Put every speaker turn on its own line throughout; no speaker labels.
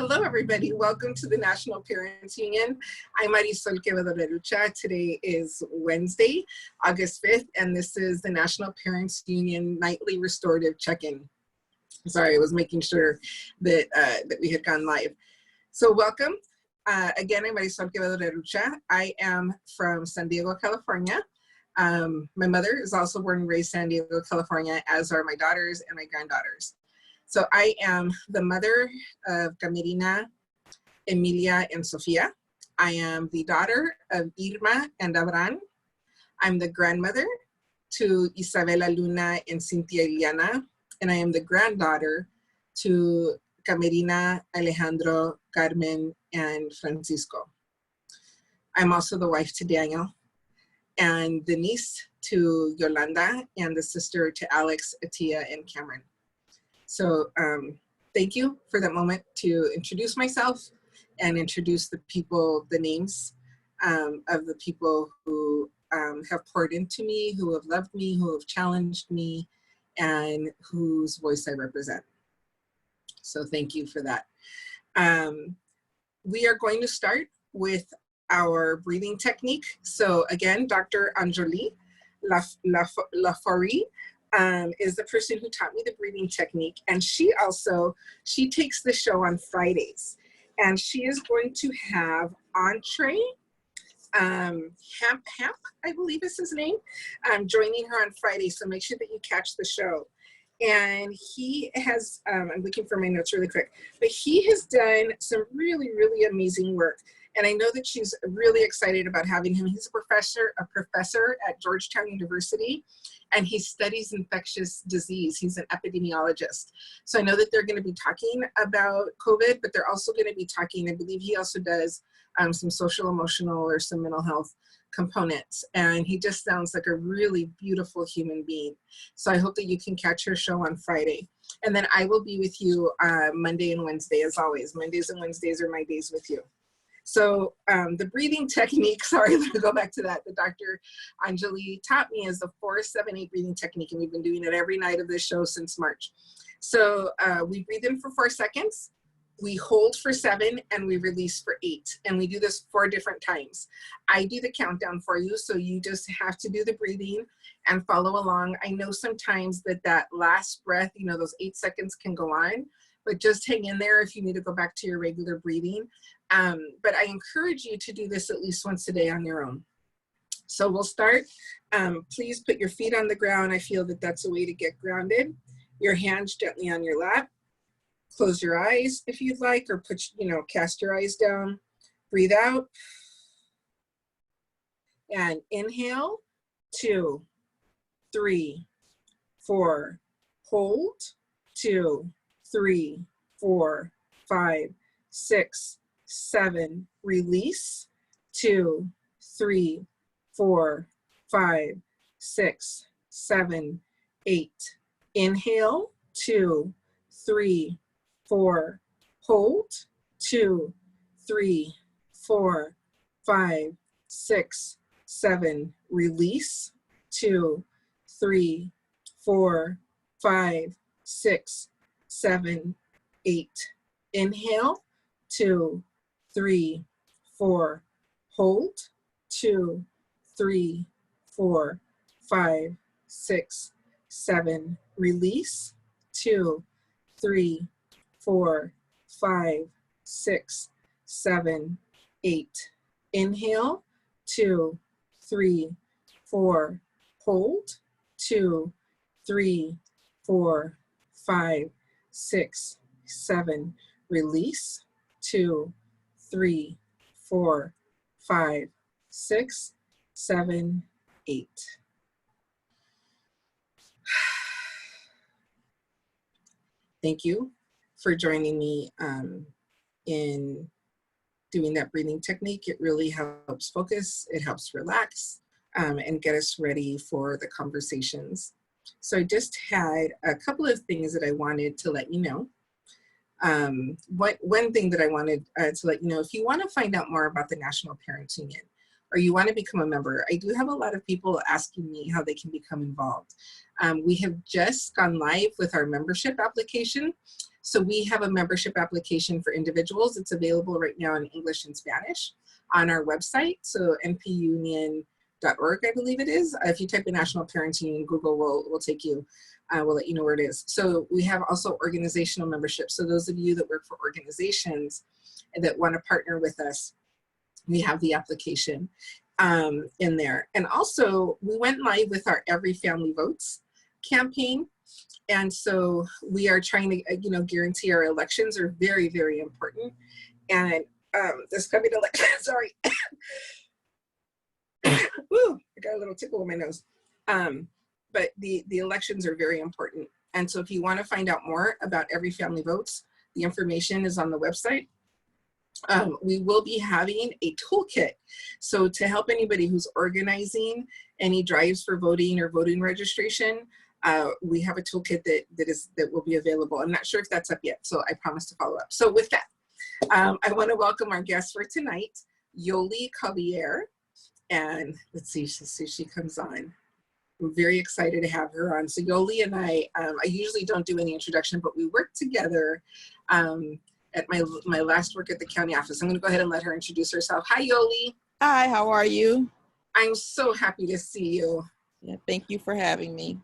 Hello, everybody. Welcome to the National Parents Union. I'm Marisols. Today is Wednesday, August 5th, and this is the National Parents Union Nightly Restorative Check-in. Sorry, I was making sure that, that we had gone live. So welcome. Again, I'm Marisols. I am from San Diego, California. My mother is also born and raised San Diego, California, as are my daughters and my granddaughters. So I am the mother of Camerina, Emilia, and Sofia. I am the daughter of Irma and Abraham. I'm the grandmother to Isabela, Luna, and Cynthia Iliana. And I am the granddaughter to Camerina, Alejandro, Carmen, and Francisco. I'm also the wife to Daniel, and the niece to Yolanda, and the sister to Alex, Atia, and Cameron. So thank you for that moment to introduce myself and introduce the people, the names of the people who have poured into me, who have loved me, who have challenged me, and whose voice I represent. So thank you for that. We are going to start with our breathing technique. So again, Dr. Yoli Collier is the person who taught me the breathing technique. And she takes the show on Fridays. And she is going to have Entree, Hamp, I believe is his name, joining her on Friday. So make sure that you catch the show. And he has, I'm looking for my notes really quick, but he has done some really, really amazing work. And I know that she's really excited about having him. He's a professor at Georgetown University, and he studies infectious disease. He's an epidemiologist. So I know that they're going to be talking about COVID, but they're also going to be talking, I believe he also does some social, emotional, or some mental health components. And he just sounds like a really beautiful human being. So I hope that you can catch her show on Friday. And then I will be with you Monday and Wednesday, as always. Mondays and Wednesdays are my days with you. So the breathing technique, sorry, let me go back to that. The Dr. Yoli taught me is the 4-7-8 breathing technique, and we've been doing it every night of this show since March. So we breathe in for 4 seconds, we hold for 7, and we release for 8. And we do this 4 different times. I do the countdown for you, so you just have to do the breathing and follow along. I know sometimes that last breath, you know, those 8 seconds can go on, but just hang in there if you need to go back to your regular breathing. But I encourage you to do this at least once a day on your own. So we'll start. Please put your feet on the ground. I feel that that's a way to get grounded. Your hands gently on your lap. Close your eyes if you'd like, or cast your eyes down. Breathe out. And inhale, 2, 3, 4. Hold, 2, 3, 4, 5, 6, 7. Release, 2, 3, 4, 5, 6, 7, 8. Inhale, 2, 3, 4. Hold, 2, 3, 4, 5, 6, 7. Release, 2, 3, 4, 5, 6, 7, 8. Inhale, 2, 3, 4. Hold, 2, 3, 4, 5, 6, 7. Release, 2, 3, 4, 5, 6, 7, 8. Inhale, 2, 3, 4. Hold, 2, 3, 4, 5, 6, 7. Release, 2, 3, 4, 5, 6, 7, 8. Thank you for joining me in doing that breathing technique. It really helps focus, it helps relax, and get us ready for the conversations. So I just had a couple of things that I wanted to let you know. One thing that I wanted to let you know, if you want to find out more about the National Parents Union, or you want to become a member, I do have a lot of people asking me how they can become involved. We have just gone live with our membership application. So we have a membership application for individuals. It's available right now in English and Spanish on our website. So npunion.org, I believe it is. If you type in National Parents Union, Google will take you, will let you know where it is. So we have also organizational membership. So those of you that work for organizations that want to partner with us, we have the application in there. And also we went live with our Every Family Votes campaign. And so we are trying to, guarantee our elections are very, very important. And this coming election, sorry. Woo, I got a little tickle in my nose. But the elections are very important. And so if you want to find out more about Every Family Votes, the information is on the website. We will be having a toolkit. So to help anybody who's organizing any drives for voting or voting registration, we have a toolkit that will be available. I'm not sure if that's up yet, so I promise to follow up. So with that, I want to welcome our guest for tonight, Yoli Collier. And let's see she comes on. I'm very excited to have her on. So Yoli and I usually don't do any introduction, but we work together at my last work at the county office. I'm going to go ahead and let her introduce herself. Hi, Yoli.
Hi, how are you?
I'm so happy to see you.
Yeah, thank you for having me.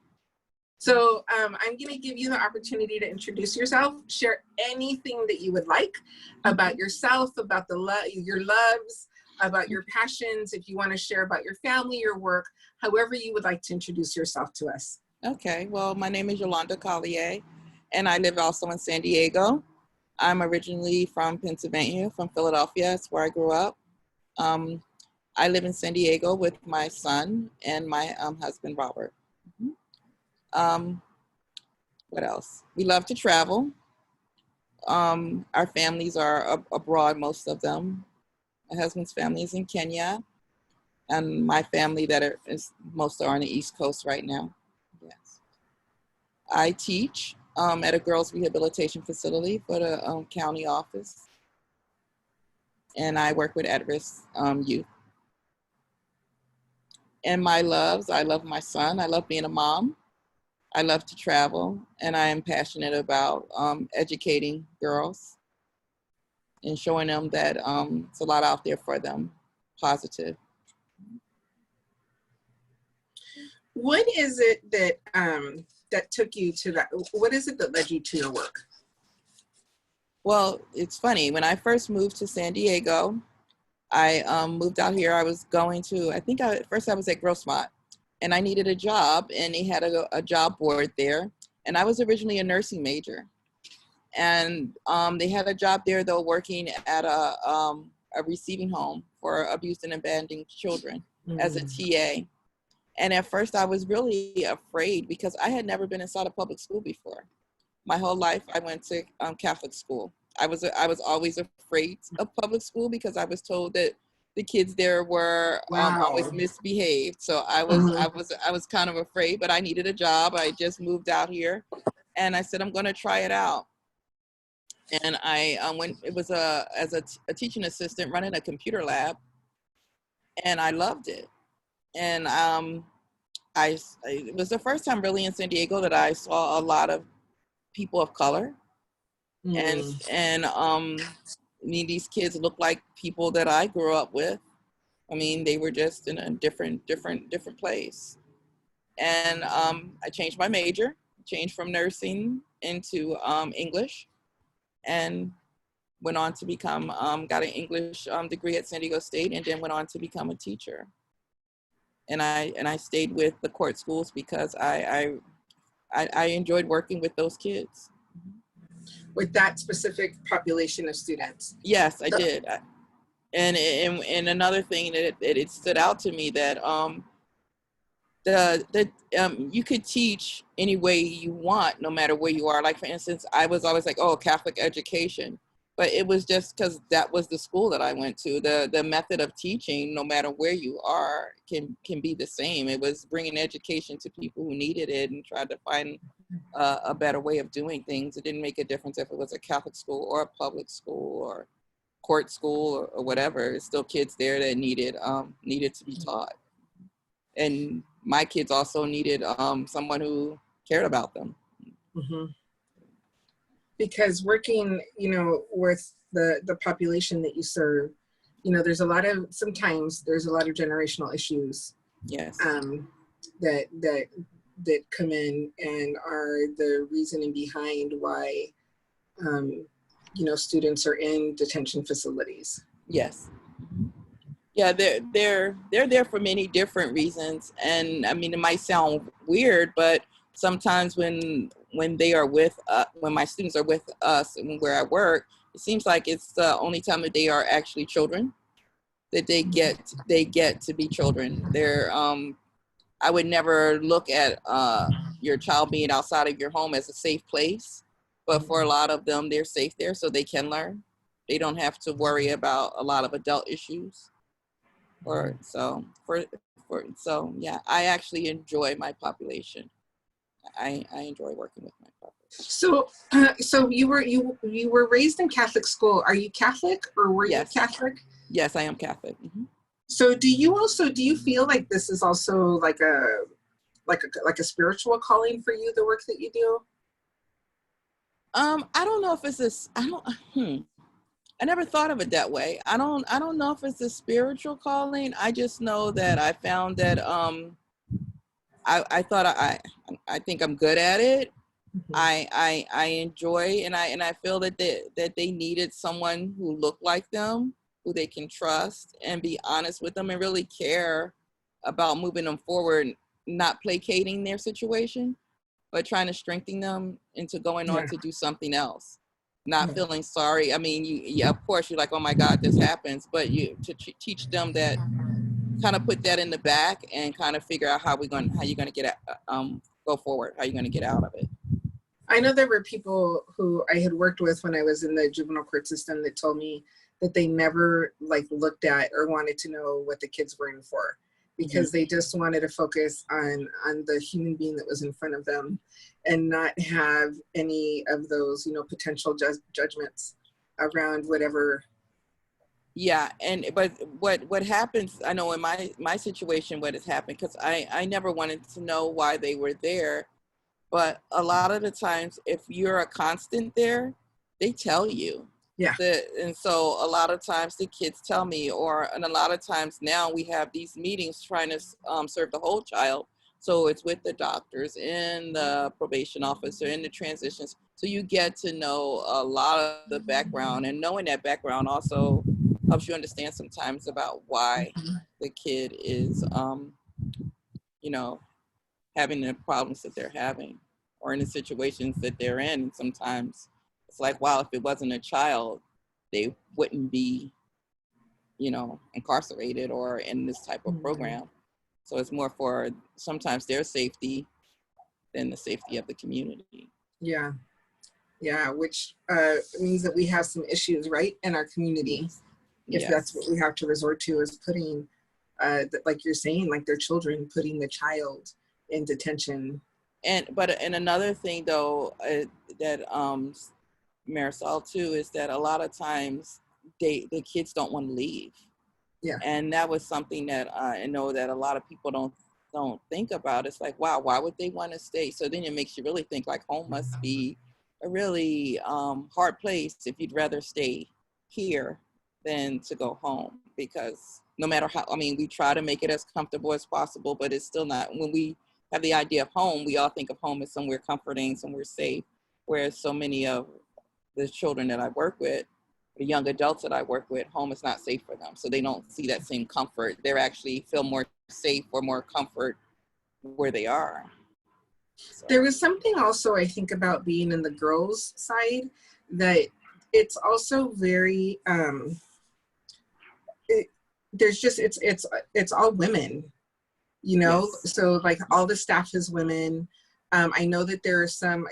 So I'm going to give you the opportunity to introduce yourself, share anything that you would like about yourself, about your loves, about your passions, if you want to share about your family, your work, however you would like to introduce yourself to us.
Okay, well, my name is Yolanda Collier, and I live also in San Diego. I'm originally from Pennsylvania, from Philadelphia. That's where I grew up. I live in San Diego with my son and my husband, Robert. What else? We love to travel. Our families are abroad, most of them. My husband's family is in Kenya, and my family most are on the East Coast right now. Yes. I teach at a girls' rehabilitation facility for the county office, and I work with at-risk youth. And my loves, I love my son. I love being a mom. I love to travel, and I am passionate about educating girls and showing them that it's a lot out there for them, positive.
What is it that that took you to that? What is it that led you to your work?
Well, it's funny. When I first moved to San Diego, I moved out here. I was going to, first I was at Grossmont, and I needed a job, and they had a job board there. And I was originally a nursing major. And they had a job there, though, working at a receiving home for abused and abandoned children as a TA. And at first I was really afraid because I had never been inside a public school before. My whole life I went to Catholic school. I was always afraid of public school because I was told that the kids there were always misbehaved. So I was kind of afraid, but I needed a job. I just moved out here, and I said I'm going to try it out. And I went. It was as a teaching assistant running a computer lab, and I loved it. And it was the first time really in San Diego that I saw a lot of people of color, and these kids look like people that I grew up with. I mean, they were just in a different place. And I changed my major, changed from nursing into English, and went on to become, got an English degree at San Diego State, and then went on to become a teacher. And I stayed with the court schools because I enjoyed working with those kids.
With that specific population of students?
Yes, I did. And another thing that it stood out to me that you could teach any way you want, no matter where you are. Like, for instance, I was always like, oh, Catholic education. But it was just because that was the school that I went to. The method of teaching, no matter where you are, can be the same. It was bringing education to people who needed it and tried to find a better way of doing things. It didn't make a difference if it was a Catholic school or a public school or court school or whatever. It's still kids there that needed to be taught. And my kids also needed someone who cared about them.
Mm-hmm. because working, with the population that you serve, sometimes there's a lot of generational issues.
Yes.
That come in and are the reasoning behind why, students are in detention facilities.
Yes. Yeah, they're there for many different reasons, and I mean, it might sound weird, but sometimes when they are with when my students are with us and where I work, it seems like it's the only time that they are actually children, that they get to be children. They're I would never look at your child being outside of your home as a safe place, but for a lot of them, they're safe there, so they can learn. They don't have to worry about a lot of adult issues. Or so yeah, I actually enjoy my population. I enjoy working with my population.
So you were raised in Catholic school. Are you Catholic, or were
Yes.
you Catholic?
Yes, I am Catholic.
So do you feel like this is also like a spiritual calling for you, the work that you do?
I don't know if it's this. I never thought of it that way. I don't know if it's a spiritual calling. I just know that I found that I thought I think I'm good at it.
Mm-hmm.
I enjoy, and I feel that they needed someone who looked like them, who they can trust and be honest with them and really care about moving them forward, not placating their situation, but trying to strengthen them into going on to do something else. Not feeling sorry. I mean, of course, you're like, oh my God, this happens, but you to teach them that, kind of put that in the back and kind of figure out how you're going to get go forward, how you're going to get out of it.
I know there were people who I had worked with when I was in the juvenile court system that told me that they never looked at or wanted to know what the kids were in for, because they just wanted to focus on the human being that was in front of them and not have any of those, potential judgments around whatever.
Yeah, but what happens, I know in my situation, what has happened, because I never wanted to know why they were there, but a lot of the times, if you're a constant there, they tell you.
Yeah.
And so a lot of times the kids tell me, and a lot of times now we have these meetings trying to serve the whole child. So it's with the doctors and the probation officer and the transitions. So you get to know a lot of the background, and knowing that background also helps you understand sometimes about why the kid is, having the problems that they're having, or in the situations that they're in. And sometimes it's like, wow, if it wasn't a child, they wouldn't be, incarcerated or in this type of program. So it's more for sometimes their safety than the safety of the community.
Yeah. Yeah, which means that we have some issues, right, in our community. If that's what we have to resort to, is putting, like you're saying, like their children, putting the child in detention.
And another thing though, that Marisol too, is that a lot of times the kids don't want to leave.
Yeah.
And that was something that I know that a lot of people don't think about. It's like, wow, why would they want to stay? So then it makes you really think, like, home must be a really hard place if you'd rather stay here than to go home, because no matter how, we try to make it as comfortable as possible, but it's still not. When we have the idea of home, we all think of home as somewhere comforting, somewhere safe, whereas so many of the children that I work with, the young adults that I work with, home is not safe for them. So they don't see that same comfort. They actually feel more safe or more comfort where they are. So.
There was something also, I think, about being in the girls' side, that it's also very, it's all women,
Yes.
So like all the staff is women. I know that there are some,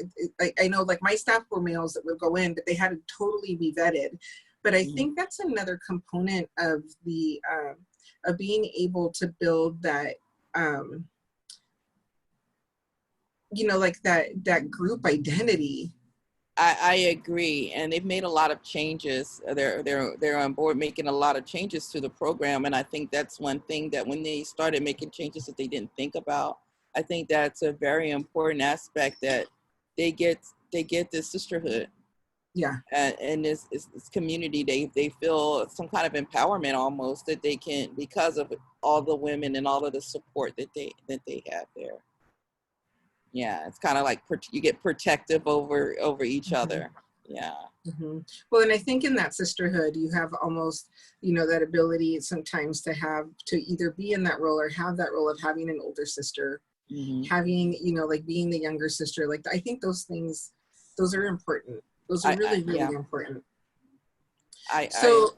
I know like my staff were males that would go in, but they had to totally be vetted. But I think that's another component of the, of being able to build that, like that group identity.
I agree, and they've made a lot of changes. They're on board making a lot of changes to the program, and I think that's one thing that when they started making changes that they didn't think about, I think that's a very important aspect, that they get this sisterhood.
Yeah.
And this community, they feel some kind of empowerment almost that they can, because of all the women and all of the support that they have there. Yeah, it's kind of like you get protective over each other. Yeah.
Mm-hmm. Well, and I think in that sisterhood, you have almost, that ability sometimes to either be in that role or have that role of having an older sister, having, like being the younger sister. Like, I think those things, those are important. Those are really, really important.
I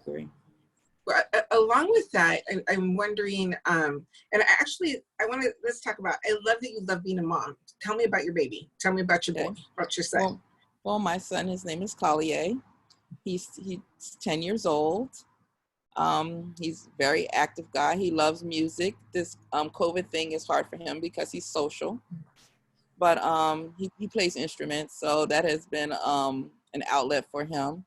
agree.
Along with that, I'm wondering, and let's talk about, I love that you love being a mom. Tell me about your baby. Tell me about your boy, about your son.
Well, my son, his name is Collier. He's 10 years old. He's a very active guy. He loves music. This COVID thing is hard for him because he's social. But he plays instruments, so that has been an outlet for him.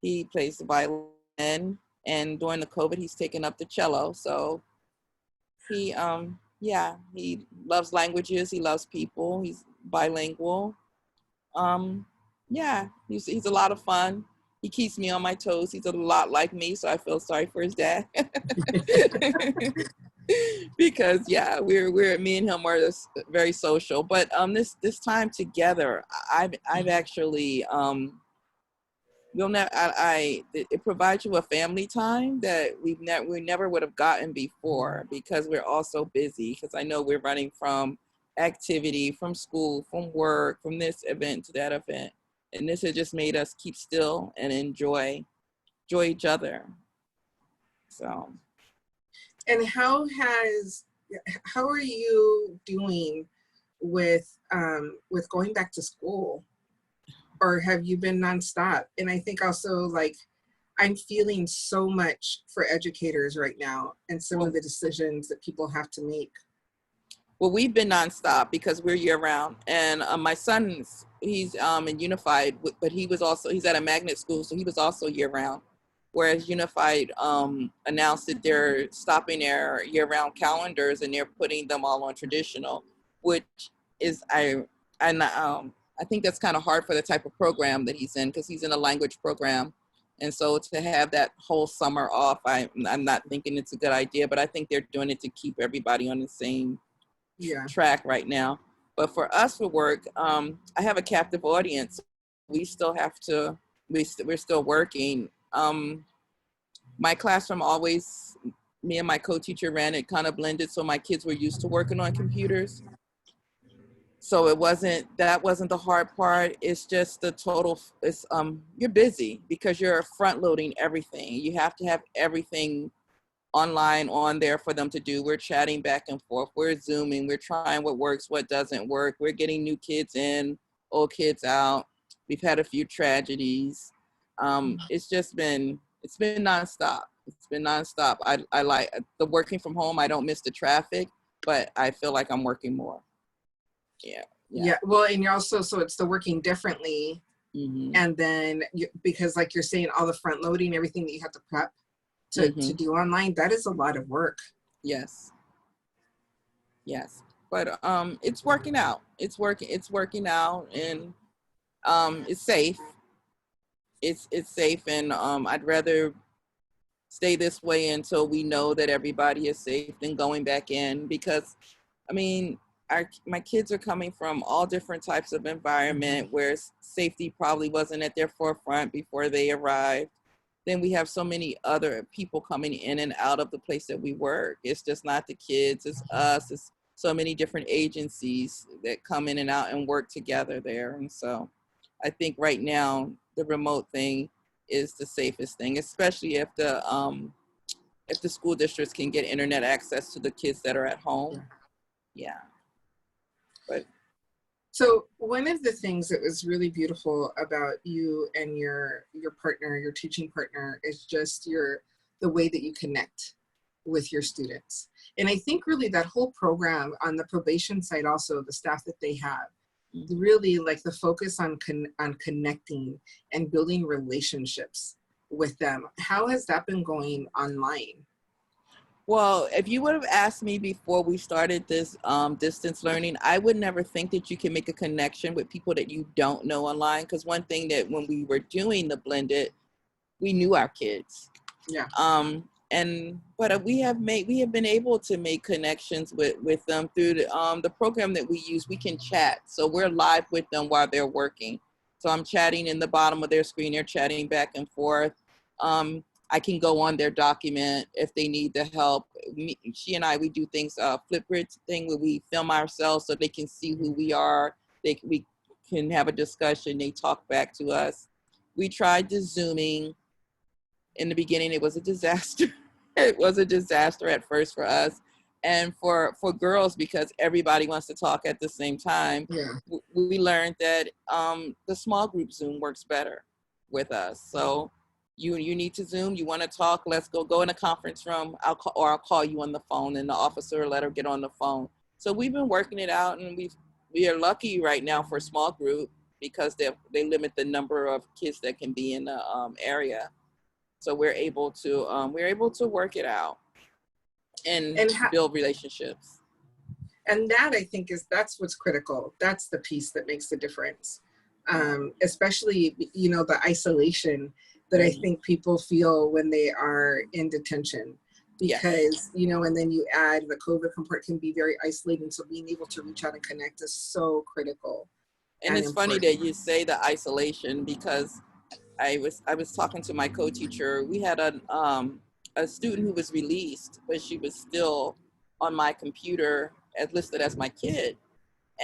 He plays the violin, and during the COVID, he's taken up the cello. So he he loves languages. He loves people. He's bilingual. He's a lot of fun. He keeps me on my toes. He's a lot like me, so I feel sorry for his dad. Because we're me and him are very social. But this time together, I've actually it provides you a family time that we never would have gotten before, because we're all so busy. Because I know we're running from activity, from school, from work, from this event to that event, and this has just made us keep still and enjoy each other. So,
and how are you doing with going back to school? Or have you been nonstop? And I think also, like, I'm feeling so much for educators right now and some of the decisions that people have to make.
Well, we've been nonstop because we're year round. And my son, he's in Unified, but he's at a magnet school, so he was also year round. Whereas Unified announced that they're stopping their year round calendars and they're putting them all on traditional, which is, I think that's kind of hard for the type of program that he's in, because he's in a language program. And so to have that whole summer off, I'm not thinking it's a good idea, but I think they're doing it to keep everybody on the same track right now. But for us for work, I have a captive audience. We still have to, we're still working. My classroom always, me and my co-teacher ran it kind of blended, so my kids were used to working on computers. So that wasn't the hard part. It's just the total, you're busy because you're front loading everything. You have to have everything online on there for them to do. We're chatting back and forth. We're Zooming. We're trying what works, what doesn't work. We're getting new kids in, old kids out. We've had a few tragedies. It's been nonstop. It's been nonstop. I like the working from home. I don't miss the traffic, but I feel like I'm working more. Yeah.
Well, and you're also, so it's the working differently. And then because like you're saying, all the front loading, everything that you have to prep to do online, that is a lot of work.
Yes. But it's working out. It's working out, and it's safe. It's safe, and I'd rather stay this way until we know that everybody is safe than going back in, because I mean, my kids are coming from all different types of environment where safety probably wasn't at their forefront before they arrived. Then we have so many other people coming in and out of the place that we work. It's just not the kids, it's us. It's so many different agencies that come in and out and work together there. And so I think right now the remote thing is the safest thing, especially if the school districts can get internet access to the kids that are at home. Yeah. But
so one of the things that was really beautiful about you and your partner, your teaching partner, is just the way that you connect with your students. And I think really that whole program on the probation side, also the staff that they have, really like the focus on connecting and building relationships with them. How has that been going online?
Well, if you would have asked me before we started this distance learning, I would never think that you can make a connection with people that you don't know online. Because one thing that when we were doing the blended, we knew our kids.
Yeah.
But we have been able to make connections with them through the program that we use. We can chat, so we're live with them while they're working. So I'm chatting in the bottom of their screen. They're chatting back and forth. I can go on their document if they need the help. She and I, we do things, Flipgrid thing where we film ourselves so they can see who we are. We can have a discussion. They talk back to us. We tried the Zooming. In the beginning, it was a disaster. It was a disaster at first for us and for girls, because everybody wants to talk at the same time.
Yeah.
We learned that the small group Zoom works better with us. So you need to Zoom, you want to talk, let's go in a conference room. I'll call you on the phone, and the officer will let her get on the phone. So we've been working it out, and we are lucky right now for a small group because they limit the number of kids that can be in the area. So we're able to work it out and build relationships.
And that, I think, that's what's critical. That's the piece that makes the difference. Especially, the isolation that I think people feel when they are in detention, because, and then you add the COVID component can be very isolating. So being able to reach out and connect is so critical.
And it's important. Funny that you say the isolation, because I was talking to my co-teacher. We had a student who was released, but she was still on my computer as listed as my kid.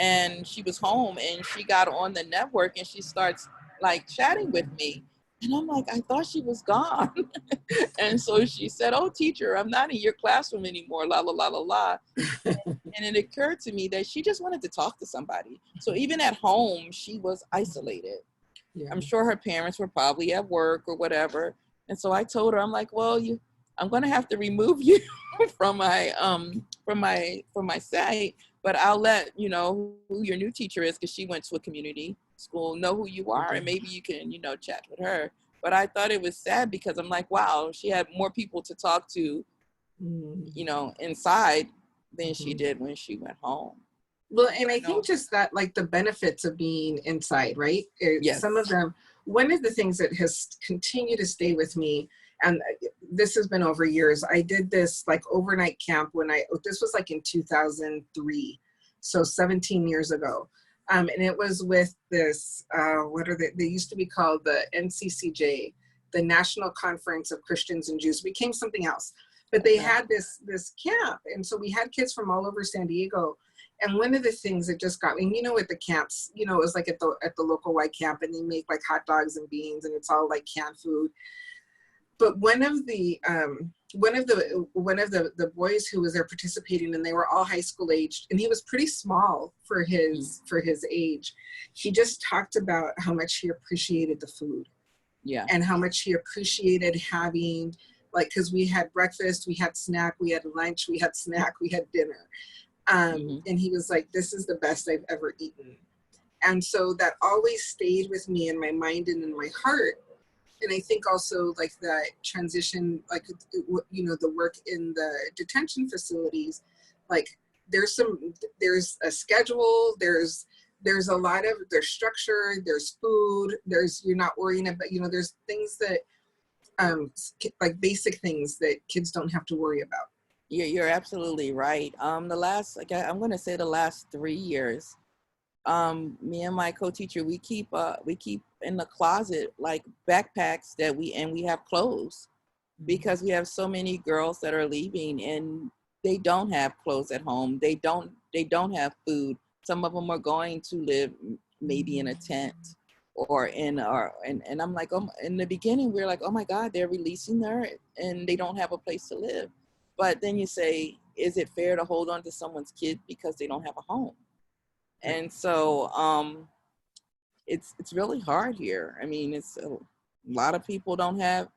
And she was home, and she got on the network, and she starts like chatting with me. And I'm like, I thought she was gone. And so she said, "Oh, teacher, I'm not in your classroom anymore, la, la, la, la, la." And it occurred to me that she just wanted to talk to somebody. So even at home, she was isolated. Yeah. I'm sure her parents were probably at work or whatever. And so I told her, I'm like, well, I'm going to have to remove you from my site, but I'll let you know who your new teacher is, because she went to a community school, know who you are, and maybe you can, chat with her. But I thought it was sad, because I'm like, wow, she had more people to talk to, inside than she did when she went home.
Well, and I think just that, like, the benefits of being inside, right?
Yes.
Some of them, one of the things that has continued to stay with me, and this has been over years, I did this like overnight camp this was like in 2003, so 17 years ago. And it was with this, they used to be called the NCCJ, the National Conference of Christians and Jews, became something else. But they had this camp. And so we had kids from all over San Diego. And one of the things that just got me, at the camps, it was like at the local white camp, and they make like hot dogs and beans, and it's all like canned food. But one of the boys who was there participating, and they were all high school aged, and he was pretty small for his age. He just talked about how much he appreciated the food, and how much he appreciated having, like, because we had breakfast, we had snack, we had lunch, we had snack, we had dinner. And he was like, this is the best I've ever eaten. And so that always stayed with me in my mind and in my heart. And I think also like that transition, like, the work in the detention facilities, like there's a schedule, there's a lot of, there's structure, there's food, you're not worrying about, there's things that, like basic things that kids don't have to worry about.
You're absolutely right. I'm going to say the last 3 years, me and my co-teacher, we keep in the closet like backpacks that we have clothes, because we have so many girls that are leaving and they don't have clothes at home. They don't have food. Some of them are going to live maybe in a tent and I'm like, in the beginning we were like, oh my God, they're releasing her and they don't have a place to live. But then you say, is it fair to hold on to someone's kid because they don't have a home? And so it's really hard here. I mean, it's a lot of people don't have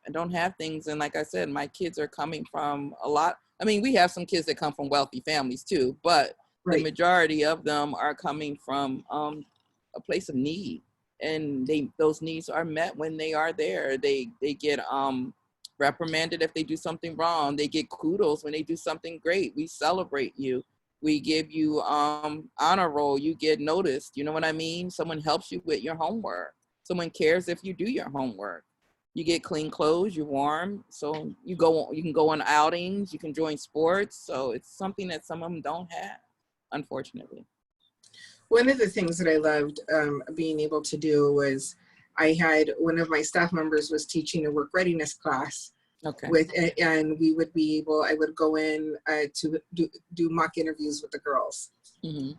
things. And like I said, my kids are coming from a lot. I mean, we have some kids that come from wealthy families too, but the majority of them are coming from a place of need. And those needs are met when they are there. They get reprimanded if they do something wrong. They get kudos when they do something great. We celebrate you. We give you honor roll. You get noticed. You know what I mean? Someone helps you with your homework. Someone cares if you do your homework. You get clean clothes. You're warm. So you can go on outings. You can join sports. So it's something that some of them don't have, unfortunately.
One of the things that I loved being able to do was I had one of my staff members was teaching a work readiness class.
Okay.
And I would go in to do mock interviews with the girls.
Mm-hmm.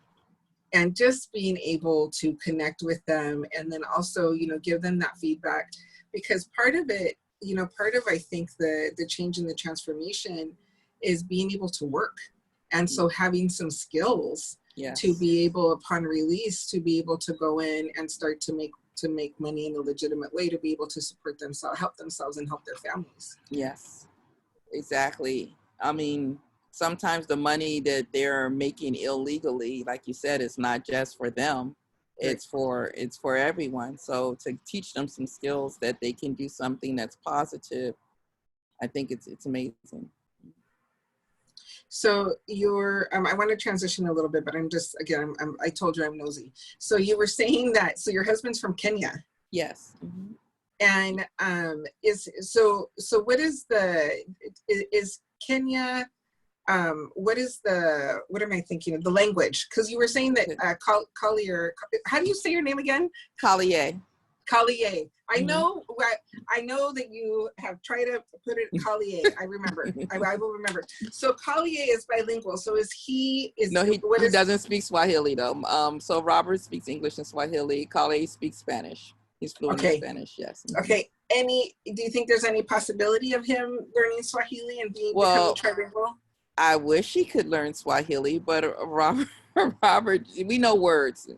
And just being able to connect with them and then also, give them that feedback, because part of it, I think the change and the transformation is being able to work. And so having some skills to be able, upon release, to be able to go in and start to make money in a legitimate way, to be able to support themselves, help themselves and help their families.
Yes, exactly. I mean, sometimes the money that they're making illegally, like you said, it's not just for them. Right. It's for everyone. So to teach them some skills that they can do something that's positive, I think it's amazing.
So I want to transition a little bit, but I told you I'm nosy. So you were saying that, so your husband's from Kenya.
Yes. Mm-hmm.
And what is Kenya, what am I thinking of, the language? Because you were saying that Collier, how do you say your name again?
Collier.
Collier. I
Mm-hmm.
know that you have tried to put it Collier. I remember. I will remember. So Collier is bilingual. So he doesn't
speak Swahili though. So Robert speaks English and Swahili. Collier speaks Spanish. He's fluent in Spanish. Yes. Mm-hmm.
Okay. Do you think there's any possibility of him learning Swahili and becoming trilingual?
I wish he could learn Swahili, but Robert, we know words.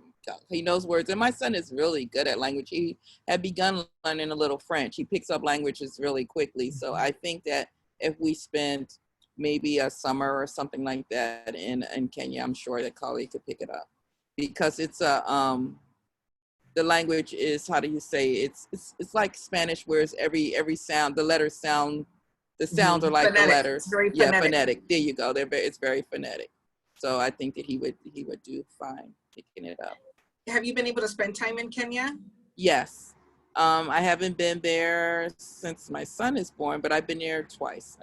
He knows words, and my son is really good at language. He had begun learning a little French. He picks up languages really quickly. So I think that if we spent maybe a summer or something like that in Kenya, I'm sure that Collie could pick it up, because it's the language is, how do you say, it's like Spanish, whereas every sound, the letters sound, the sounds are like phonetic. The letters.
It's very phonetic.
Phonetic. There you go. It's very phonetic. So I think that he would do fine picking it up.
Have you been able to spend time in Kenya?
Yes. I haven't been there since my son is born, but I've been there twice.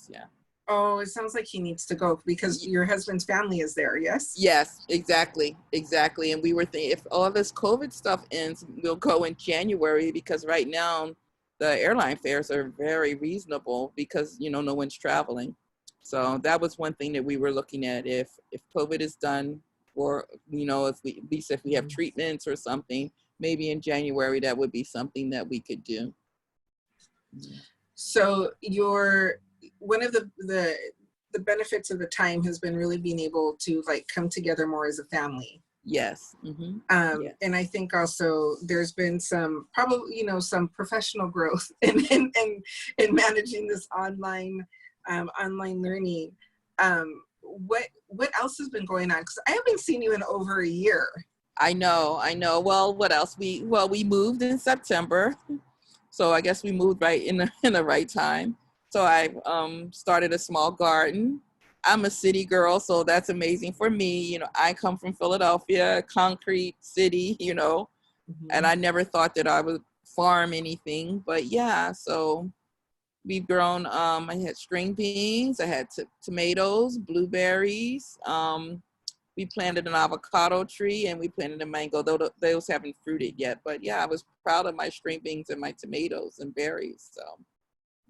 Yeah.
Oh, it sounds like he needs to go, because your husband's family is there, yes?
Yes, exactly. And we were thinking, if all this COVID stuff ends, we'll go in January, because right now the airline fares are very reasonable because, no one's traveling. So that was one thing that we were looking at. If COVID is done, or, if we have treatments or something, maybe in January, that would be something that we could do.
So one of the benefits of the time has been really being able to come together more as a family.
Yes. Mm-hmm.
Yes. And I think also there's been some some professional growth in managing this online learning. What else has been going on? Because I haven't seen you in over a year.
I know. Well, what else? We moved in September, so I guess we moved right in the right time. So I started a small garden. I'm a city girl, so that's amazing for me. I come from Philadelphia, concrete city, and I never thought that I would farm anything, but yeah, so we've grown, I had string beans, I had tomatoes, blueberries, we planted an avocado tree, and we planted a mango, though those haven't fruited yet. But yeah, I was proud of my string beans and my tomatoes and berries. So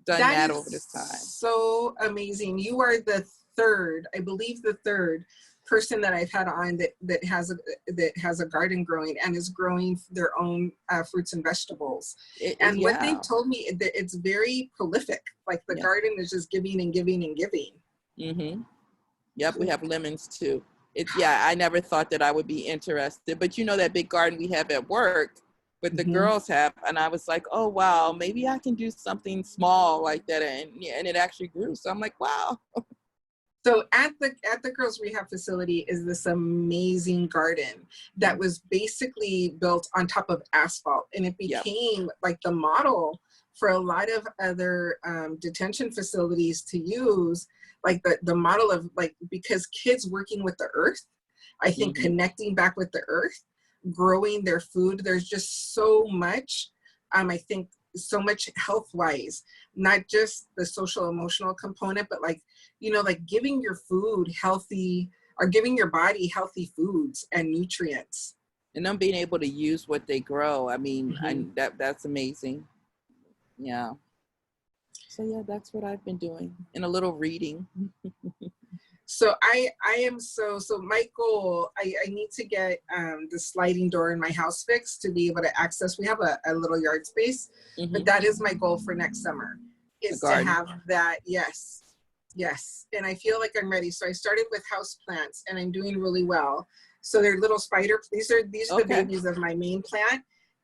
done that over this time.
So amazing. You are the third person that I've had on that has a garden growing and is growing their own fruits and vegetables. What they've told me, that it's very prolific. Like the garden is just giving and giving and giving.
Mm-hmm. Yep, we have lemons too. I never thought that I would be interested, but that big garden we have at work, but the girls have, and I was like, oh wow, maybe I can do something small like that, and it actually grew. So I'm like, wow.
So at the girls rehab facility is this amazing garden that was basically built on top of asphalt, and it became like the model for a lot of other detention facilities to use, like the model of like, because kids working with the earth, I think connecting back with the earth, growing their food, there's just so much, I think so much health-wise, not just the social emotional component, but like, you know, like giving your food healthy, or giving your body healthy foods and nutrients.
And them being able to use what they grow. I mean, that's amazing. Yeah. So yeah, that's what I've been doing, and a little reading.
So I am so my goal, I need to get the sliding door in my house fixed to be able to access. We have a little yard space, but that is my goal for next summer, is to have that. Yes. And I feel like I'm ready. So I started with house plants, and I'm doing really well. So they're little spider. These are the babies of my main plant.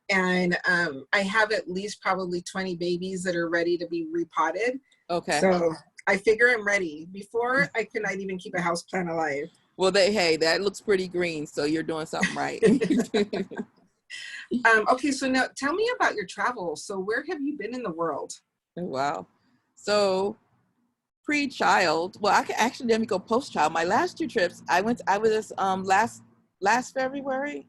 And I have at least probably 20 babies that are ready to be repotted. Okay. So I figure I'm ready. Before, I could not even keep a house plant alive.
Well, that looks pretty green, so you're doing something right.
Okay, so now tell me about your travels. So where have you been in the world?
Wow. So pre-child, well, I can actually, let me go post-child. My last 2 trips, I was last February.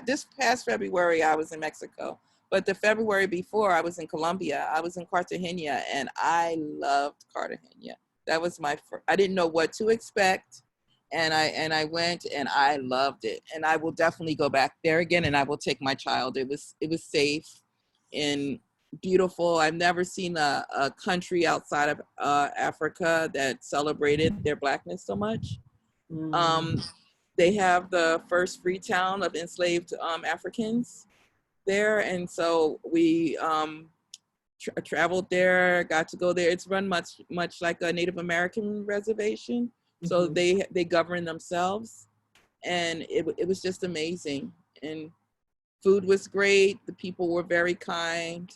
This past February, I was in Mexico. But the February before, I was in Colombia. I was in Cartagena, and I loved Cartagena. That was my first. I didn't know what to expect, and I went, and I loved it. And I will definitely go back there again, and I will take my child. It was safe and beautiful. I've never seen a country outside of Africa that celebrated their Blackness so much. They have the first free town of enslaved Africans there, and so we traveled there, got to go there. It's run much like a Native American reservation, so they govern themselves, and it was just amazing. And food was great. The people were very kind,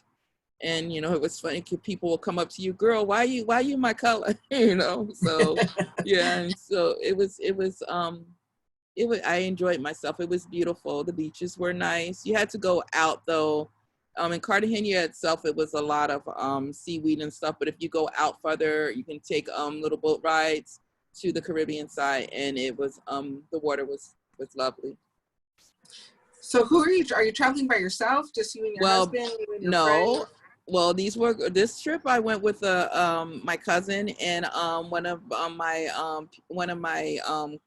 and you know, it was funny. People will come up to you, girl, why you my color? You know, so yeah, and so it was. I enjoyed myself. It was beautiful. The beaches were nice. You had to go out though. In Cartagena itself, it was a lot of seaweed and stuff. But if you go out further, you can take little boat rides to the Caribbean side, and it was the water was lovely.
So who are you? Are you traveling by yourself? Just you and your husband? You and your friend?
Well, this trip I went with my cousin and one of my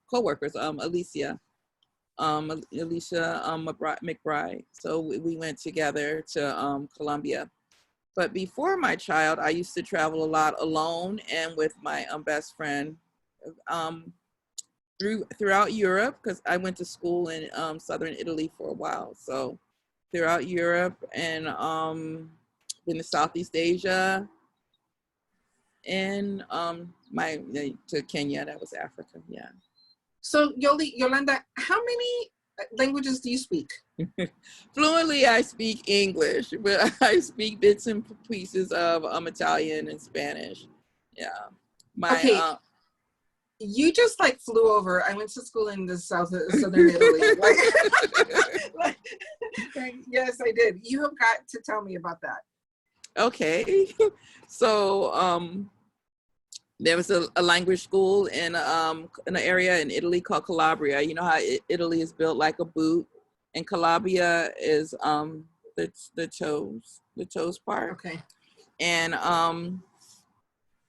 coworkers, Alicia McBride. So we went together to Colombia. But before my child, I used to travel a lot alone and with my best friend throughout Europe, because I went to school in southern Italy for a while. So throughout Europe and been to Southeast Asia, and to Kenya. That was Africa. Yeah.
So Yolanda, how many languages do you speak?
Fluently, I speak English, but I speak bits and pieces of Italian and Spanish. Yeah.
You just like flew over. I went to school in the southern Italy. Yes, I did. You have got to tell me about that.
Okay. So there was a language school in an area in Italy called Calabria. You know how Italy is built like a boot, and Calabria is the toes part.
Okay.
And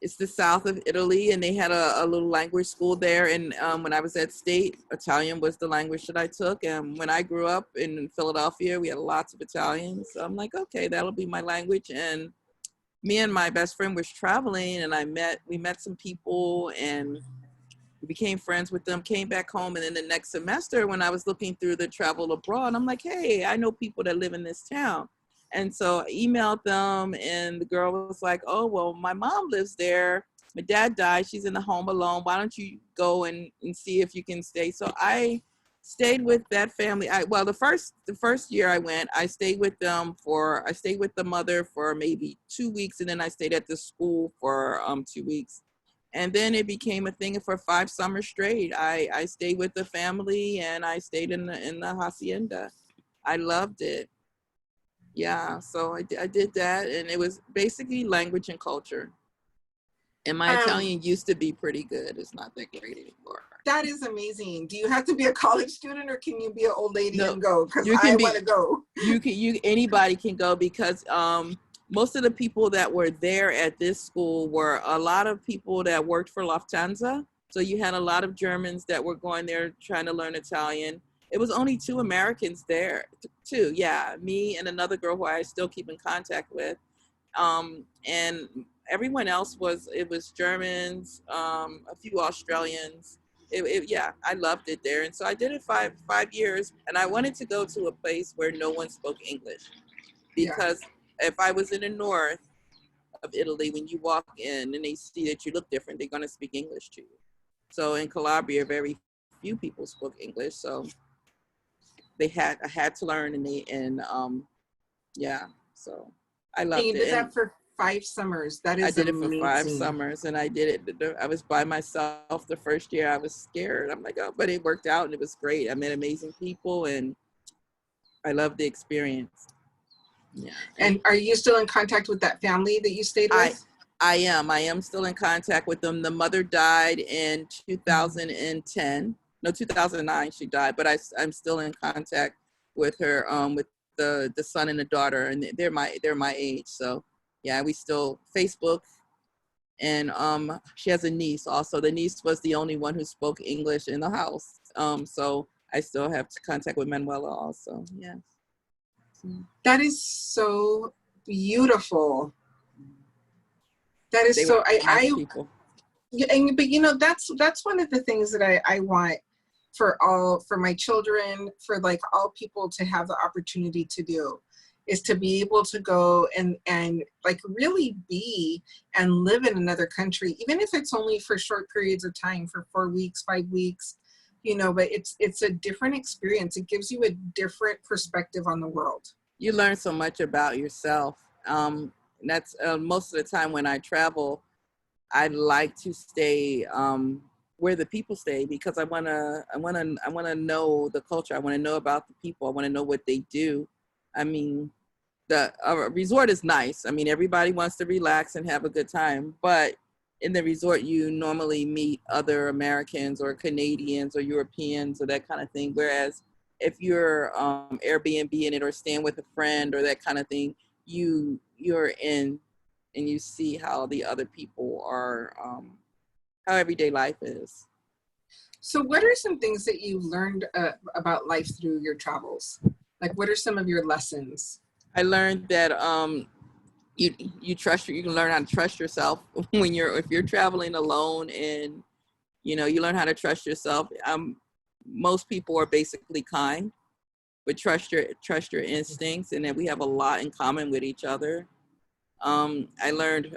it's the south of Italy, and they had a little language school there. And when I was at State, Italian was the language that I took. And when I grew up in Philadelphia, we had lots of Italians. So I'm like, okay, that'll be my language. And me and my best friend was traveling, and we met some people, and we became friends with them, came back home. And then the next semester, when I was looking through the travel abroad, I'm like, hey, I know people that live in this town. And so I emailed them, and the girl was like, oh, well, my mom lives there. My dad died. She's in the home alone. Why don't you go and see if you can stay? So I stayed with that family. The first year I went, I stayed with the mother for maybe 2 weeks, and then I stayed at the school for 2 weeks. And then it became a thing for 5 summers straight. I stayed with the family, and I stayed in the hacienda. I loved it. Yeah, so I did that, and it was basically language and culture. And my
Um,
Italian used to be pretty good. It's not that great anymore.
that is amazing. Do you have to be a college student, or can you be an old lady
No,
and go? Because
you
I
can
want to
be,
go.
anybody can go, because most of the people that were there at this school were a lot of people that worked for Lufthansa. So you had a lot of Germans that were going there trying to learn Italian. It was only two Americans there, two, yeah, me and another girl who I still keep in contact with. And everyone else it was Germans, a few Australians. Yeah, I loved it there. And so I did it five years, and I wanted to go to a place where no one spoke English,
Yeah.
because if I was in the north of Italy, when you walk in and they see that you look different, they're going to speak English to you. So in Calabria, very few people spoke English. So I had to learn, yeah, so I
And
loved
you
it.
did
And
that for 5 summers. That
I
is
did it for five
amazing.
summers, and I did it. I was by myself the first year. I was scared. I'm like, oh, but it worked out, and it was great. I met amazing people, and I loved the experience. Yeah, and
And are you still in contact with that family that you stayed
I,
with?
I am still in contact with them. The mother died in 2010. No, 2009 she died, but I'm still in contact with her, with the son and the daughter, and they're my age. So yeah, we still Facebook. And she has a niece also. The niece was the only one who spoke English in the house. So I still have contact with Manuela also. Yes. So
That is so beautiful. That is
they were
so.
nice people.
Yeah, but that's one of the things that I want for my children, for like all people to have the opportunity to do, is to be able to go and like really be and live in another country, even if it's only for short periods of time, for 4 weeks, 5 weeks, but it's a different experience. It gives you a different perspective on the world.
You learn so much about yourself. That's most of the time when I travel, I like to stay where the people stay, because I wanna know the culture. I want to know about the people. I want to know what they do. I mean, the resort is nice. I mean, everybody wants to relax and have a good time, but in the resort, you normally meet other Americans or Canadians or Europeans or that kind of thing. Whereas if you're Airbnb in it or staying with a friend or that kind of thing, you're in and you see how the other people are, how everyday life is.
So what are some things that you learned about life through your travels? Like, what are some of your lessons?
I learned that you can learn how to trust yourself when if you're traveling alone, and you learn how to trust yourself. Most people are basically kind, but trust your instincts, and that we have a lot in common with each other. I learned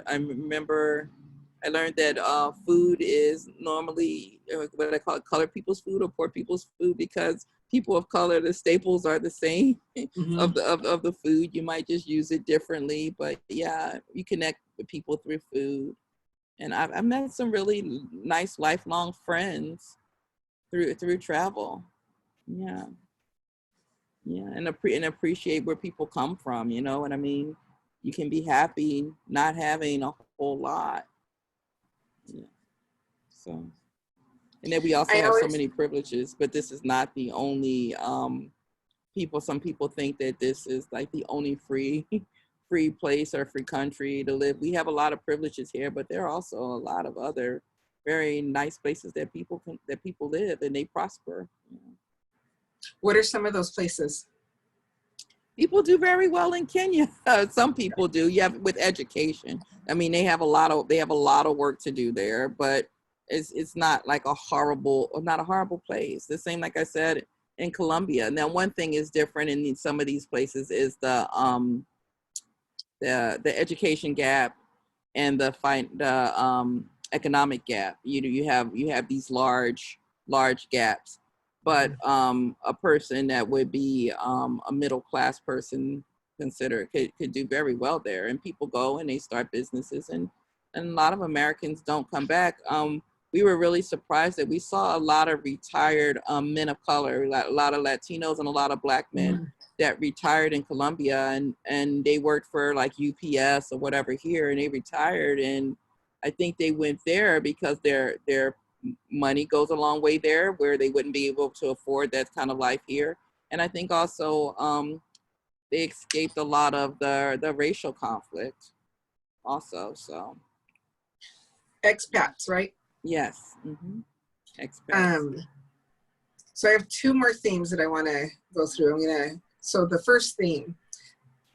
that food is normally what I call colored people's food or poor people's food, because people of color, the staples are the same
Mm-hmm.
of the food. You might just use it differently, but yeah, you connect with people through food. And I've met some really nice lifelong friends through travel. Yeah, yeah, and appreciate where people come from. You know what I mean? You can be happy not having a whole lot. Yeah. So, and then we also
I
have so
always,
many privileges, but this is not the only people. Some people think that this is like the only free free place or free country to live. We have a lot of privileges here, but there are also a lot of other very nice places that people live and they prosper.
what are some of those places?
People do very well in Kenya. Some people do. Yeah, with education. I mean, they have a lot of work to do there, but it's not like not a horrible place. The same, like I said, in Colombia. Now, one thing is different in some of these places is the education gap and the economic gap. You have these large gaps, but a person that would be a middle class person considered could do very well there, and people go and they start businesses, and a lot of Americans don't come back. We were really surprised that we saw a lot of retired men of color, a lot of Latinos and a lot of Black men that retired in Colombia, and they worked for like UPS or whatever here, and they retired, and I think they went there because their money goes a long way there, where they wouldn't be able to afford that kind of life here. And I think also they escaped a lot of the racial conflict also. So
Expats, right?
yes. Mm-hmm. Expats.
So I have two more themes that I want to go through. So the first theme,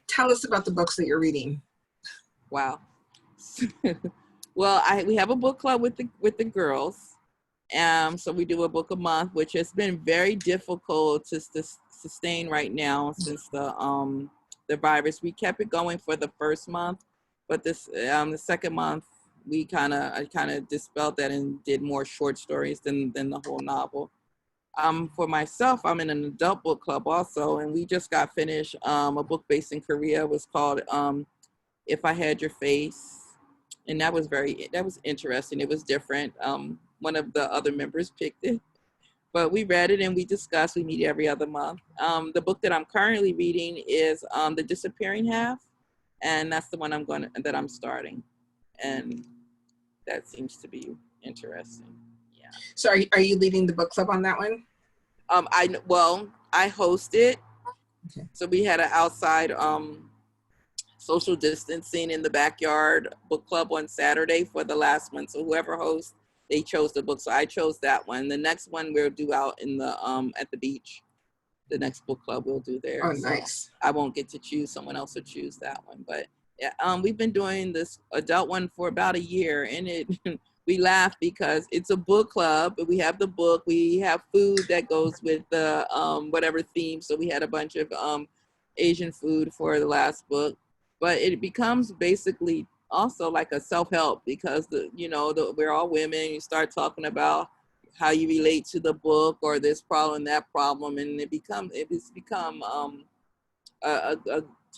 tell us about the books that you're reading.
Wow. Well, we have a book club with the girls. So we do a book a month, which has been very difficult to sustain right now since the virus. We kept it going for the first month, but the second month I kind of dispelled that and did more short stories than the whole novel. For myself, I'm in an adult book club also, and we just got finished a book based in Korea. It was called If I Had Your Face, and that was interesting. It was different. One of the other members picked it, but we read it and we discussed. We meet every other month. The book that I'm currently reading is The Disappearing Half, and that's the one that I'm starting, and that seems to be interesting. Yeah.
So are you leading the book club on that one?
I host it.
Okay.
So we had an outside social distancing in the backyard book club on Saturday for the last one. So whoever hosts, they chose the book. So I chose that one. The next one we'll do out in the at the beach. The next book club we'll do there.
Oh, nice.
So I won't get to choose. Someone else will choose that one. But yeah, we've been doing this adult one for about a year, and it we laugh because it's a book club, but we have the book, we have food that goes with the whatever theme. So we had a bunch of Asian food for the last book, but it becomes basically also like a self-help because we're all women. You start talking about how you relate to the book or this problem, that problem, and it's become a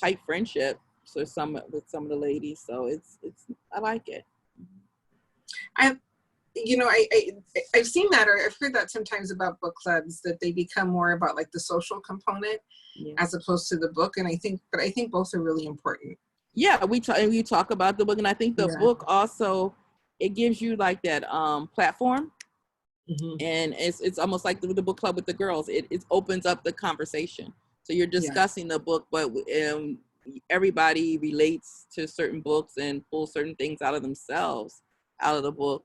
tight friendship. So with some of the ladies, so it's I like it.
I've seen that, or I've heard that sometimes about book clubs, that they become more about like the social component as opposed to the book. And I think both are really important.
Yeah, we talk about the book, and I think the book also, it gives you like that platform, and it's almost like the book club with the girls. It opens up the conversation. So you're discussing the book, but everybody relates to certain books and pull certain things out of themselves, out of the book,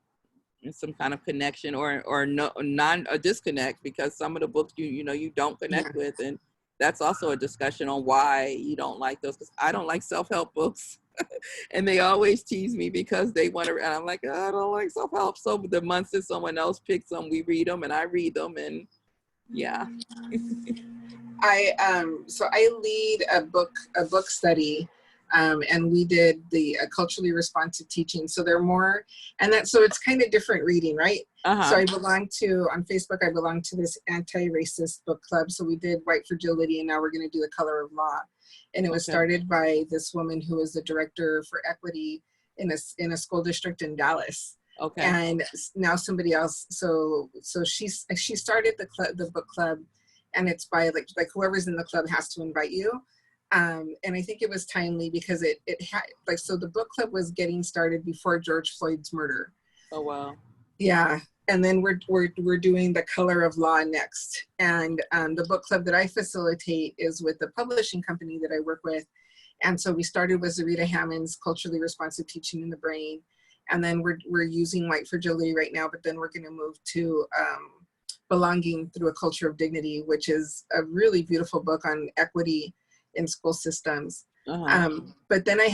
and some kind of connection or a disconnect, because some of the books you don't connect with, and that's also a discussion on why you don't like those. Because I don't like self-help books, and they always tease me because they want to. And I'm like, I don't like self-help. So the months that someone else picks them, we read them, and I read them, and yeah.
So I lead a book study, and we did the culturally responsive teaching. So they're more, so it's kind of different reading, right? So on Facebook, I belong to this anti-racist book club. So we did White Fragility, and now we're going to do The Color of Law. And it was started by this woman who was the director for equity in a school district in Dallas. Okay. And now somebody else. So she started the book club, and it's by like whoever's in the club has to invite you. And I think it was timely because it had so the book club was getting started before George Floyd's murder.
Oh wow.
Yeah. And then we're doing The Color of Law next. And the book club that I facilitate is with the publishing company that I work with. And so we started with Zarita Hammond's Culturally Responsive Teaching in the Brain. And then we're using White Fragility right now, but then we're going to move to Belonging Through a Culture of Dignity, which is a really beautiful book on equity in school systems. But then I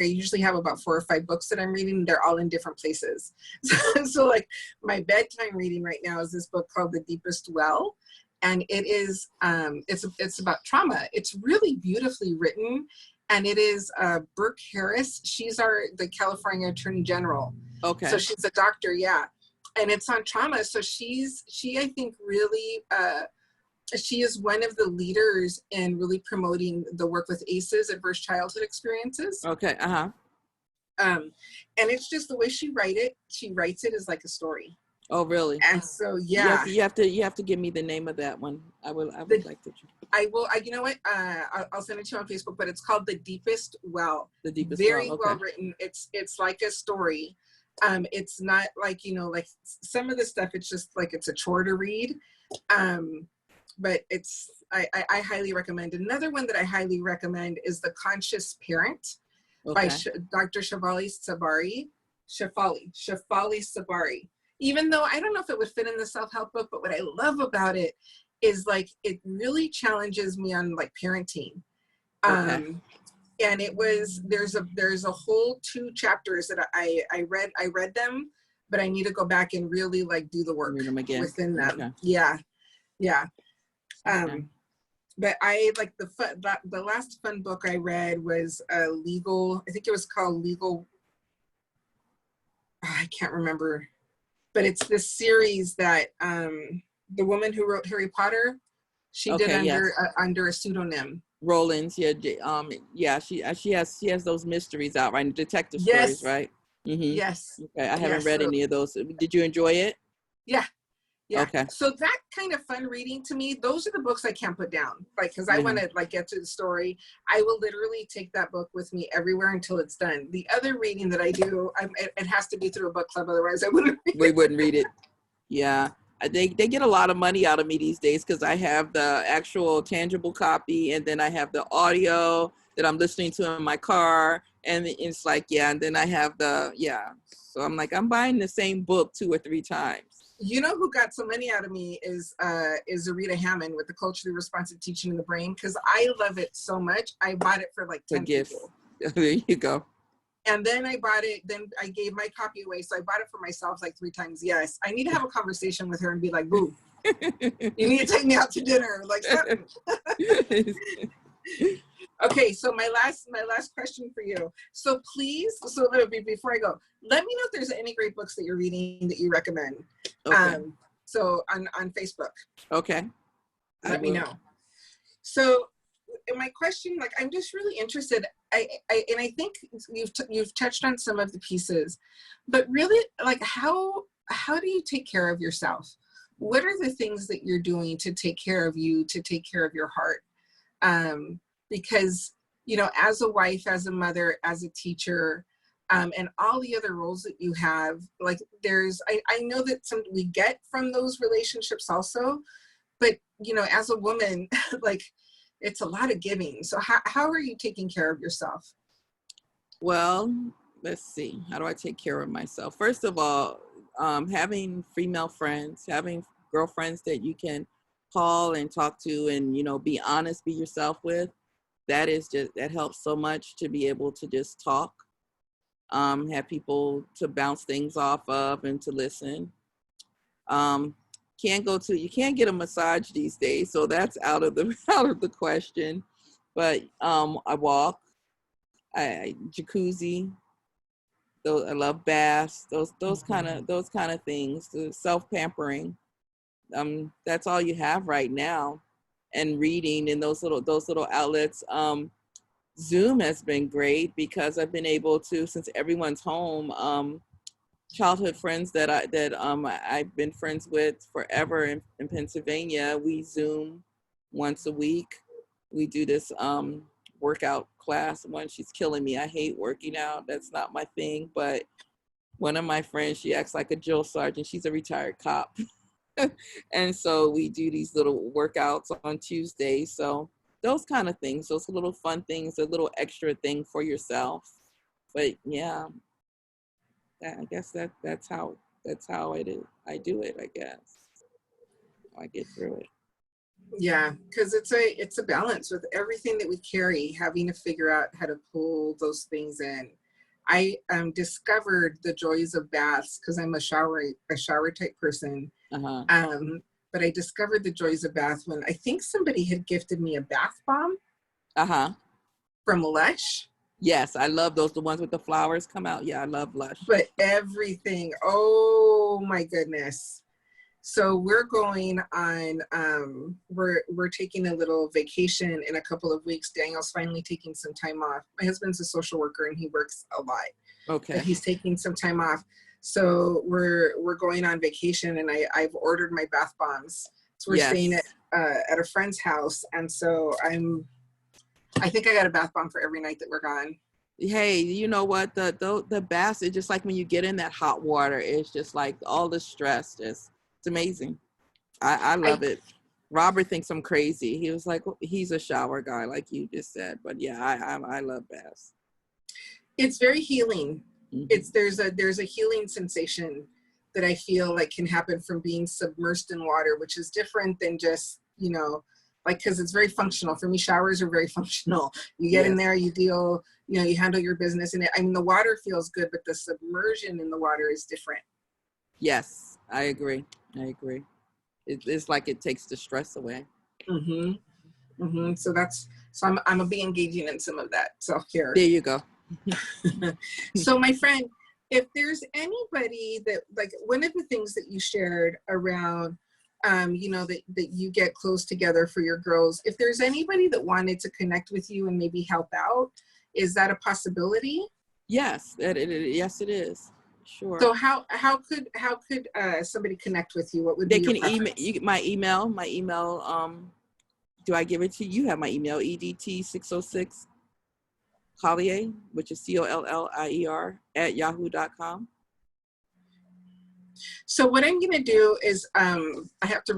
usually have about 4 or 5 books that I'm reading. They're all in different places. So like my bedtime reading right now is this book called The Deepest Well. And it is, it's about trauma. It's really beautifully written. And it is Burke Harris. She's the California Attorney General. Okay. So she's a doctor, yeah. And it's on trauma. So she I think really, she is one of the leaders in really promoting the work with ACEs, adverse childhood experiences.
Okay.
And it's just the way she writes it as like a story.
Oh, really?
And so,
You have
yeah,
to, you have to give me the name of that one. I would like to.
I will. You know what? I'll send it to you on Facebook. But it's called The Deepest Well.
The Deepest Well.
Very
Okay.
well written. It's like a story. It's not like, you know, like some of the stuff. It's just like it's a chore to read. But I highly recommend. Another one that I highly recommend is The Conscious Parent by Dr. Savari. Even though I don't know if it would fit in the self-help book, but what I love about it is like it really challenges me on like parenting. And there's a whole 2 chapters that I read them, but I need to go back and really like do the work within them. Okay. Yeah. But I like the last fun book I read was I think it was called Legal. I can't remember, but it's this series that the woman who wrote Harry Potter, she did under a pseudonym.
Rollins, yeah, she has those mysteries out, right? Detective stories, right? Mm-hmm.
Yes.
Okay, I haven't read any of those. Did you enjoy it?
Yeah.
Okay.
So that kind of fun reading to me, those are the books I can't put down. Like, because I want to like get to the story. I will literally take that book with me everywhere until it's done. The other reading that I do, it has to be through a book club, otherwise I wouldn't read it.
We wouldn't read it. Yeah. They get a lot of money out of me these days because I have the actual tangible copy, and then I have the audio that I'm listening to in my car, and it's like, and then I have so I'm like, I'm buying the same book 2 or 3 times.
You know who got some money out of me is Zarita Hammond with the Culturally Responsive Teaching in the Brain, because I love it so much. I bought it for like 10 people.
There you go.
And then I bought it, then I gave my copy away. So I bought it for myself like 3 times. Yes. I need to have a conversation with her and be like, boo, you need to take me out to dinner. Like something. Okay, so my last question for you. So please, before I go, let me know if there's any great books that you're reading that you recommend. Okay. So on Facebook.
Okay.
Let me know. So my question, like, I'm just really interested. I think you've touched on some of the pieces, but really, like, how do you take care of yourself? What are the things that you're doing to take care of you, to take care of your heart? Because, you know, as a wife, as a mother, as a teacher, and all the other roles that you have, like I know that some we get from those relationships also, but, you know, as a woman, like it's a lot of giving. So how are you taking care of yourself?
Well, let's see. How do I take care of myself? First of all, having female friends, having girlfriends that you can call and talk to and, you know, be honest, be yourself with. That helps so much to be able to just talk, have people to bounce things off of and to listen. You can't get a massage these days, so that's out of the question. But I walk, I jacuzzi. I love baths. Those kind of things. The self-pampering. That's all you have right now. And reading and those little outlets. Zoom has been great because I've been able to, since everyone's home, childhood friends that I've been friends with forever in Pennsylvania, we Zoom once a week. We do this workout class. One, she's killing me. I hate working out. That's not my thing. But one of my friends, she acts like a drill sergeant. She's a retired cop. And so we do these little workouts on Tuesdays. So those kind of things, those little fun things, a little extra thing for yourself. But yeah, I guess that's how I do it, I guess. I get through it.
Yeah, because it's a balance with everything that we carry, having to figure out how to pull those things in. I discovered the joys of baths because I'm a shower type person. But I discovered the joys of bath when I think somebody had gifted me a bath bomb. From Lush.
Yes, I love those. The ones with the flowers come out. Yeah, I love Lush.
But everything. Oh my goodness. So we're going on, we're taking a little vacation in a couple of weeks. Daniel's finally taking some time off. My husband's a social worker and he works a lot. Okay. But he's taking some time off. So we're going on vacation, and I've ordered my bath bombs. So we're staying at a friend's house, and so I think I got a bath bomb for every night that we're gone.
Hey, you know what? The baths, it's just like when you get in that hot water, it's just like all the stress. It's amazing. I love it. Robert thinks I'm crazy. He was like, he's a shower guy, like you just said. But yeah, I love baths.
It's very healing. There's a healing sensation that I feel like can happen from being submersed in water, which is different than just, like, because it's very functional. For me, showers are very functional. You get in there, you deal, you handle your business. And I mean, the water feels good, but the submersion in the water is different.
Yes, I agree. It's like it takes the stress away.
So I'm gonna be engaging in some of that self-care.
There you go.
So my friend, if there's anybody that, like, one of the things that you shared around, that you get close together for your girls, if there's anybody that wanted to connect with you and maybe help out, is that a possibility?
Yes, yes, it is. Sure.
So how could somebody connect with you? What would
they
be
can
your
email you my email do I give it to you? You have my email, EDT606 Collier, which is COLLIER @yahoo.com.
So what I'm going to do is I have to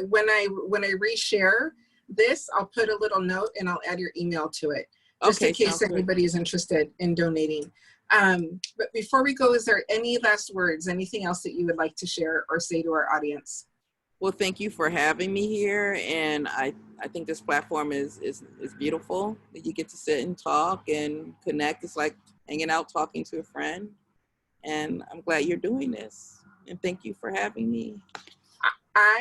when I reshare this, I'll put a little note and I'll add your email to it, just in case anybody is interested in donating. But before we go, is there any last words, anything else that you would like to share or say to our audience?
Well, thank you for having me here, and I think this platform is beautiful. That you get to sit and talk and connect. It's like hanging out, talking to a friend, and I'm glad you're doing this. And thank you for having me.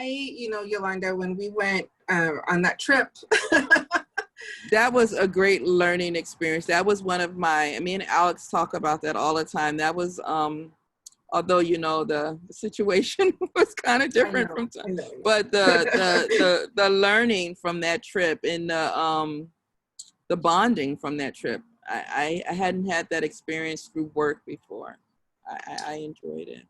Yolanda, when we went on that trip.
That was a great learning experience. That was one of me and Alex talk about that all the time. That was, although, the situation was kind of different from time, but the learning from that trip and the bonding from that trip, I hadn't had that experience through work before. I enjoyed it.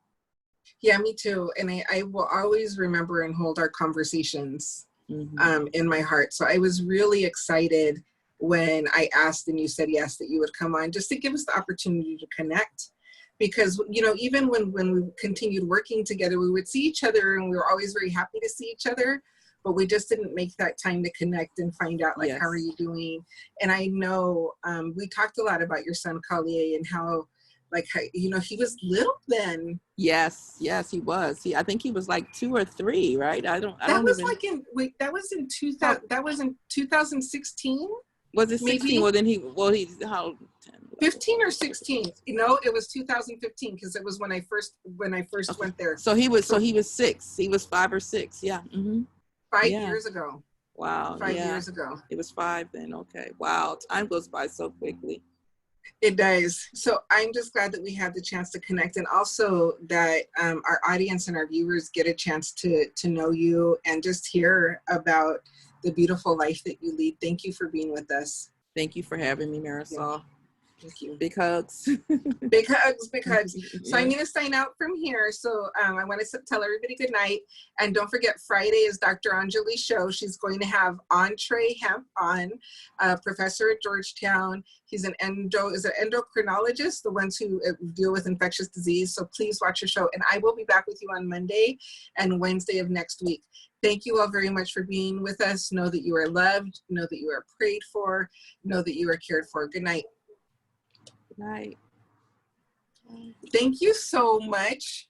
Yeah,
me too. And I will always remember and hold our conversations in my heart. So I was really excited when I asked and you said yes, that you would come on, just to give us the opportunity to connect. Because, even when we continued working together, we would see each other and we were always very happy to see each other, but we just didn't make that time to connect and find out, like, how are you doing? And I know we talked a lot about your son, Collier, and how, he was little then.
Yes, he was. I think he was like 2 or 3, right?
That was in 2016?
Was it 16?
Maybe?
Well, he's how
15 or 16? It was 2015, because it was when I first went there.
So he was 6. He was 5 or 6. Yeah.
5 years ago.
Wow.
5 years ago.
It was 5 then. Okay. Wow. Time goes by so quickly.
It does. So I'm just glad that we had the chance to connect, and also that our audience and our viewers get a chance to know you and just hear about the beautiful life that you lead. Thank you for being with us.
Thank you for having me, Marisol.
Yeah. Thank you.
Big hugs.
Big hugs, big hugs. So I'm going to sign out from here. So I want to tell everybody good night. And don't forget, Friday is Dr. Anjali's show. She's going to have Entree Hemp on, professor at Georgetown. He's an endocrinologist, the ones who deal with infectious disease. So please watch your show. And I will be back with you on Monday and Wednesday of next week. Thank you all very much for being with us. Know that you are loved. Know that you are prayed for. Know that you are cared for. Good night.
Good night.
Thank you so much.